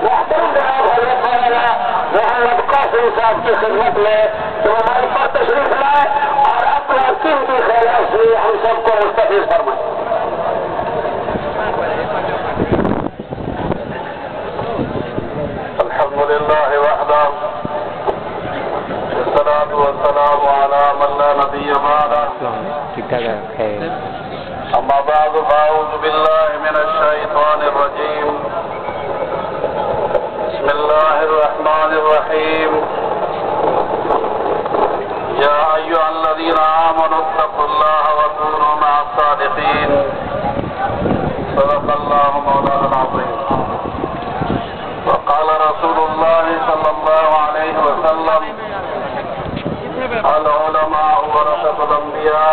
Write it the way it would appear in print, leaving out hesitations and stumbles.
محترم जनाब हजरत मौलाना मोहम्मद कासिम साहब की खिदमत में तो हमारे पर तशरीफ लाए और अपना कीमती ख्याल से हम सबको मुस्तफीज फरमाए। अल्हम्दुलिल्लाह वहदा वस्सलातु वस्सलामु अला मन ला नबिय्य बअदा। अम्मा बाद फअऊज़ु बिल्लाहि मिनश शैतानिर रजीम। बिस्मिल्लाहिर रहमानिर रहीम। या अय्युहल्लज़ीना आमनु इत्तक़ुल्लाह व कूनू मअस सादिक़ीन। सदक़ल्लाहु मौलाना अज़ीम। वक़ाल रसूलुल्लाह सल्लल्लाहु अलैहि वसल्लम अल उलमा वरसतुल अंबिया।